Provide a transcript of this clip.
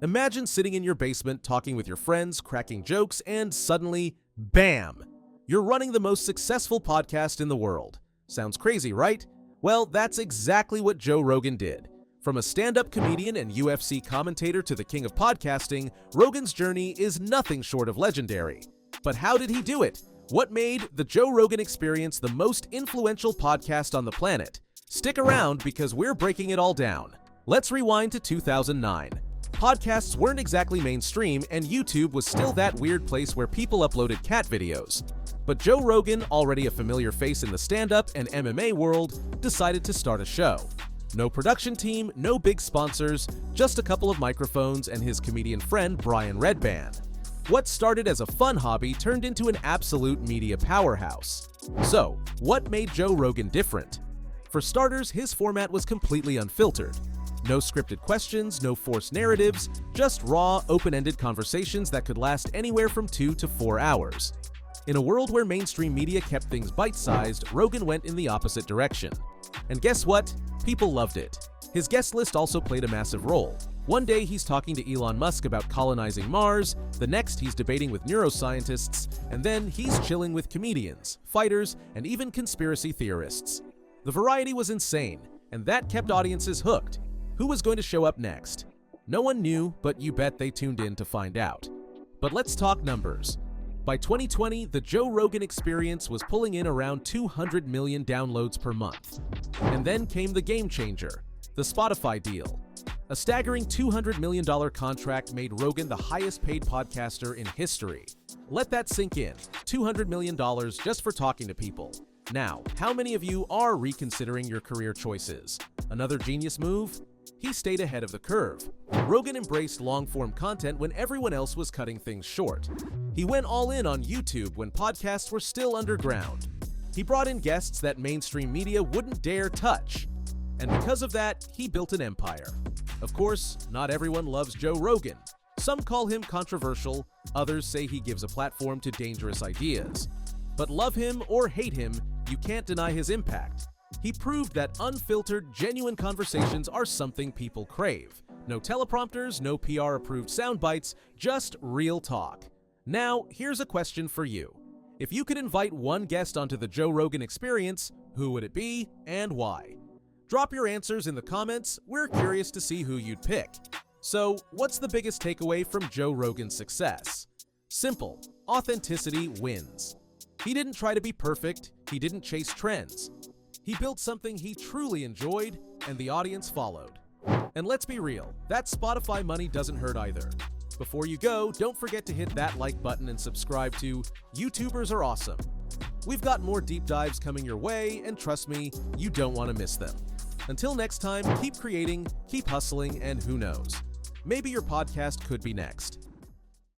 Imagine sitting in your basement talking with your friends, cracking jokes, and suddenly, bam! You're running the most successful podcast in the world. Sounds crazy, right? Well, that's exactly what Joe Rogan did. From a stand-up comedian and UFC commentator to the king of podcasting, Rogan's journey is nothing short of legendary. But how did he do it? What made the Joe Rogan Experience the most influential podcast on the planet? Stick around because we're breaking it all down. Let's rewind to 2009. Podcasts weren't exactly mainstream, and YouTube was still that weird place where people uploaded cat videos. But Joe Rogan, already a familiar face in the stand-up and MMA world, decided to start a show. No production team, no big sponsors, just a couple of microphones and his comedian friend Brian Redban. What started as a fun hobby turned into an absolute media powerhouse. So, what made Joe Rogan different? For starters, his format was completely unfiltered. No scripted questions, no forced narratives, just raw, open-ended conversations that could last anywhere from 2 to 4 hours. In a world where mainstream media kept things bite-sized, Rogan went in the opposite direction. And guess what? People loved it. His guest list also played a massive role. One day he's talking to Elon Musk about colonizing Mars, the next he's debating with neuroscientists, and then he's chilling with comedians, fighters, and even conspiracy theorists. The variety was insane, and that kept audiences hooked. Who was going to show up next? No one knew, but you bet they tuned in to find out. But let's talk numbers. By 2020, the Joe Rogan Experience was pulling in around 200 million downloads per month. And then came the game changer, the Spotify deal. A staggering $200 million contract made Rogan the highest-paid podcaster in history. Let that sink in, $200 million just for talking to people. Now, how many of you are reconsidering your career choices? Another genius move? He stayed ahead of the curve. Rogan embraced long-form content when everyone else was cutting things short. He went all in on YouTube when podcasts were still underground. He brought in guests that mainstream media wouldn't dare touch. And because of that, he built an empire. Of course, not everyone loves Joe Rogan. Some call him controversial, others say he gives a platform to dangerous ideas. But love him or hate him, you can't deny his impact. He proved that unfiltered, genuine conversations are something people crave. No teleprompters, no PR-approved sound bites, just real talk. Now, here's a question for you. If you could invite one guest onto the Joe Rogan Experience, who would it be and why? Drop your answers in the comments. We're curious to see who you'd pick. So, what's the biggest takeaway from Joe Rogan's success? Simple. Authenticity wins. He didn't try to be perfect. He didn't chase trends. He built something he truly enjoyed, and the audience followed. And let's be real, that Spotify money doesn't hurt either. Before you go, don't forget to hit that like button and subscribe to YouTubers Are Awesome. We've got more deep dives coming your way, and trust me, you don't want to miss them. Until next time, keep creating, keep hustling, and who knows? Maybe your podcast could be next.